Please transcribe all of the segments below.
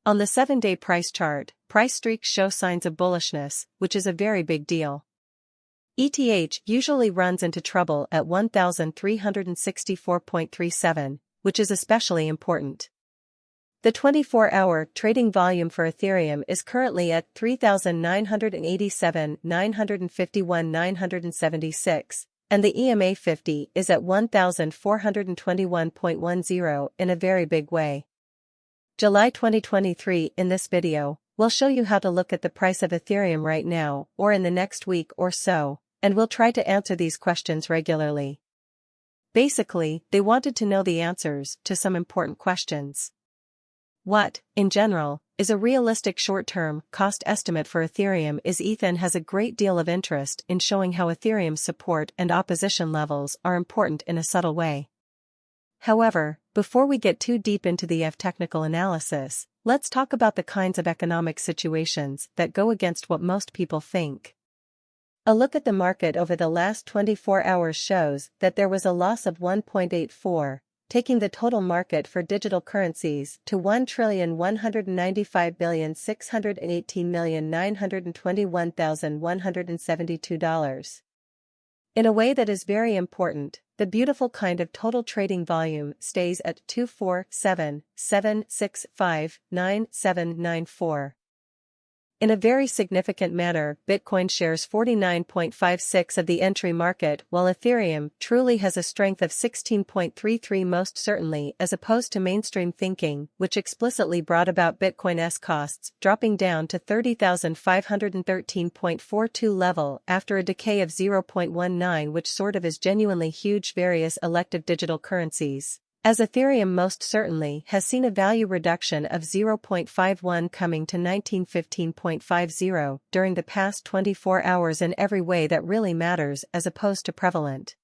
On the 7-day price chart, price streaks show signs of bullishness, which is a very big deal. ETH usually runs into trouble at 1,364.37, which is especially important. The 24-hour trading volume for Ethereum is currently at 3,987,951,976, and the EMA 50 is at 1,421.10 in a very big way. July 2023. In this video, we'll show you how to look at the price of Ethereum right now or in the next week or so, and we'll try to answer these questions regularly. Basically, they wanted to know the answers to some important questions. What, in general, is a realistic short-term cost estimate for Ethereum? Ethan has a great deal of interest in showing how Ethereum's support and opposition levels are important in a subtle way. However, before we get too deep into the technical analysis, let's talk about the kinds of economic situations that go against what most people think. A look at the market over the last 24 hours shows that there was a loss of 1.84, taking the total market for digital currencies to $1,195,618,921,172. In a way that is very important, the beautiful kind of total trading volume stays at 247,765,9794. In a very significant manner, Bitcoin shares 49.56% of the entry market, while Ethereum truly has a strength of 16.33%, most certainly, as opposed to mainstream thinking, which explicitly brought about Bitcoin's costs dropping down to 30,513.42 level after a decay of 0.19, which sort of is genuinely huge. Various elective digital currencies, as Ethereum most certainly has seen a value reduction of 0.51 coming to 1915.50 during the past 24 hours in every way that really matters as opposed to prevalent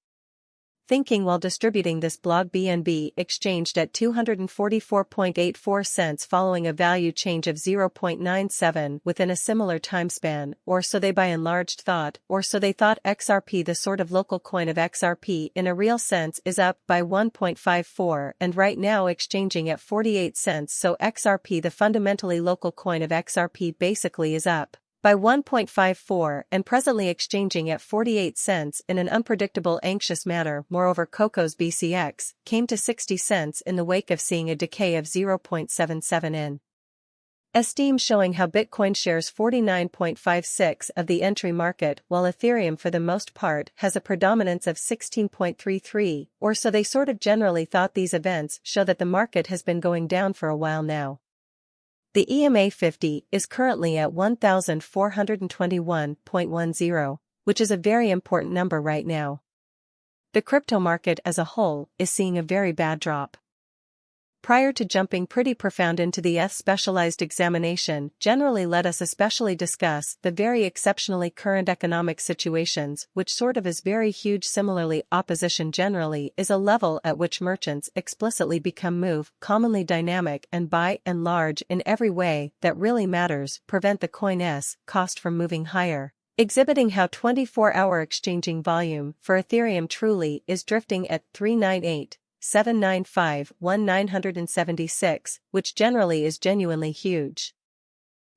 thinking. While distributing this blog, BNB exchanged at 244.84 cents following a value change of 0.97 within a similar time span, or so they by and large thought, or so they thought. XRP, the sort of local coin of XRP in a real sense, is up by 1.54 and right now exchanging at 48 cents. So XRP, the fundamentally local coin of XRP, basically is up by 1.54 and presently exchanging at 48 cents in an unpredictable, anxious manner. Moreover, Coco's BCX came to 60 cents in the wake of seeing a decay of 0.77 in Esteem, showing how Bitcoin shares 49.56% of the entry market, while Ethereum for the most part has a predominance of 16.33, or so they sort of generally thought. These events show that the market has been going down for a while now. The EMA 50 is currently at 1,421.10, which is a very important number right now. The crypto market as a whole is seeing a very bad drop. Prior to jumping pretty profound into the specialized examination, generally let us especially discuss the very exceptionally current economic situations, which sort of is very huge. Similarly, opposition generally is a level at which merchants explicitly become commonly dynamic and by and large in every way that really matters, prevent the coin's cost from moving higher, exhibiting how 24-hour exchanging volume for Ethereum truly is drifting at 398,795,1976, which generally is genuinely huge.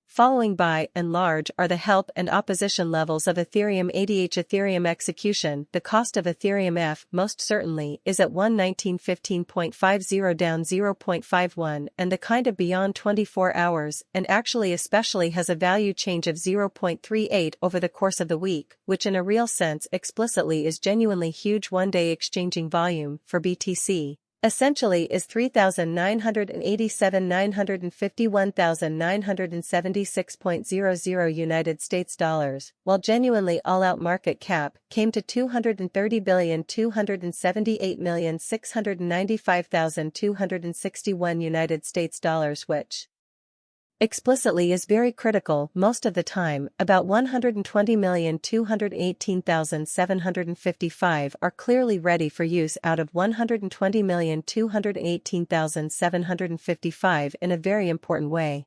Following by and large are the help and opposition levels of Ethereum. Ethereum execution, the cost of Ethereum F most certainly is at 11915.50, down 0.51, and the kind of beyond 24 hours, and actually especially has a value change of 0.38 over the course of the week, which in a real sense explicitly is genuinely huge. One-day exchanging volume for BTC essentially is 3,987,951,976.00 United States dollars, while genuinely all-out market cap came to 230,278,695,261 United States dollars, which explicitly is very critical most of the time. About 120,218,755 are clearly ready for use out of 120,218,755 in a very important way.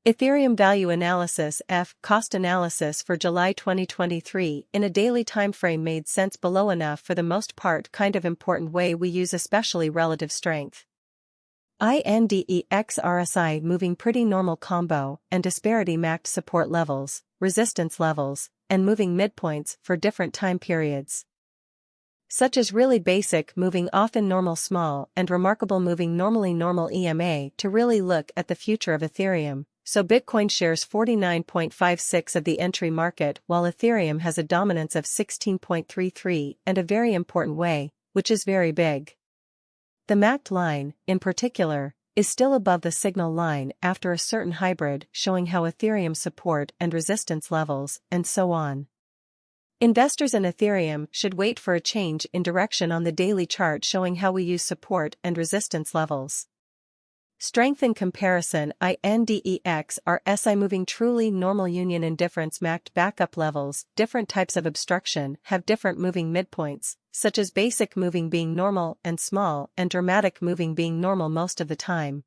Ethereum Value Analysis (F) Cost Analysis for July 2023 in a daily time frame made sense below enough for the most part kind of important way we use especially relative strength. INDEX RSI moving pretty normal combo and disparity mapped support levels, resistance levels, and moving midpoints for different time periods. Such as really basic moving often normal small and remarkable moving normally normal EMA to really look at the future of Ethereum. So Bitcoin shares 49.56% of the entry market while Ethereum has a dominance of 16.33% and a very important way, which is very big. The MACD line, in particular, is still above the signal line after a certain hybrid showing how Ethereum support and resistance levels, and so on. Investors in Ethereum should wait for a change in direction on the daily chart showing how we use support and resistance levels. Strength in comparison INDEX RSI moving truly normal union indifference MACD backup levels. Different types of obstruction have different moving midpoints, such as basic moving being normal and small and dramatic moving being normal most of the time.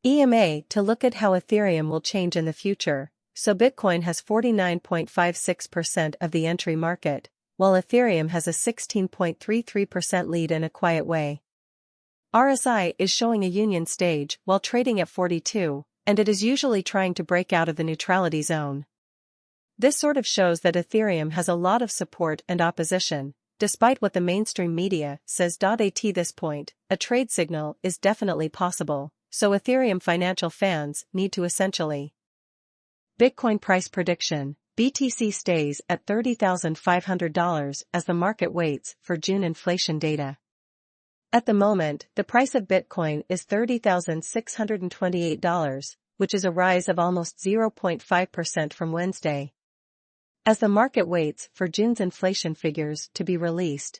EMA to look at how Ethereum will change in the future, so Bitcoin has 49.56% of the entry market, while Ethereum has a 16.33% lead in a quiet way. RSI is showing a union stage while trading at 42, and it is usually trying to break out of the neutrality zone. This sort of shows that Ethereum has a lot of support and opposition, despite what the mainstream media says. At this point, a trade signal is definitely possible, so Ethereum financial fans need to essentially. Bitcoin price prediction: BTC stays at $30,500 as the market waits for June inflation data. At the moment, the price of Bitcoin is $30,628, which is a rise of almost 0.5% from Wednesday. As the market waits for June's inflation figures to be released,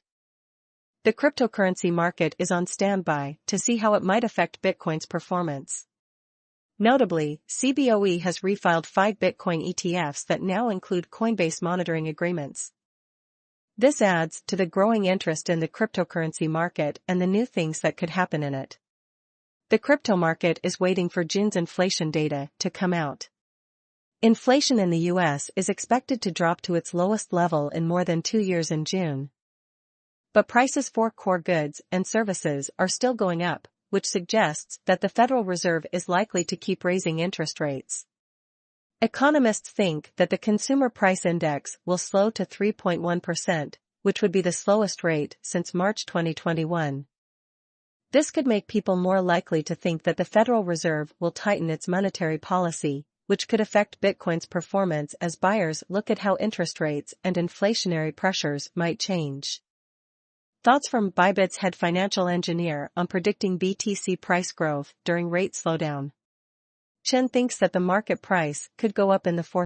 the cryptocurrency market is on standby to see how it might affect Bitcoin's performance. Notably, CBOE has refiled 5 Bitcoin ETFs that now include Coinbase monitoring agreements. This adds to the growing interest in the cryptocurrency market and the new things that could happen in it. The crypto market is waiting for June's inflation data to come out. Inflation in the US is expected to drop to its lowest level in more than 2 years in June. But prices for core goods and services are still going up, which suggests that the Federal Reserve is likely to keep raising interest rates. Economists think that the consumer price index will slow to 3.1%, which would be the slowest rate since March 2021. This could make people more likely to think that the Federal Reserve will tighten its monetary policy, which could affect Bitcoin's performance as buyers look at how interest rates and inflationary pressures might change. Thoughts from Bybit's head financial engineer on predicting BTC price growth during rate slowdown. Chen thinks that the market price could go up in the fourth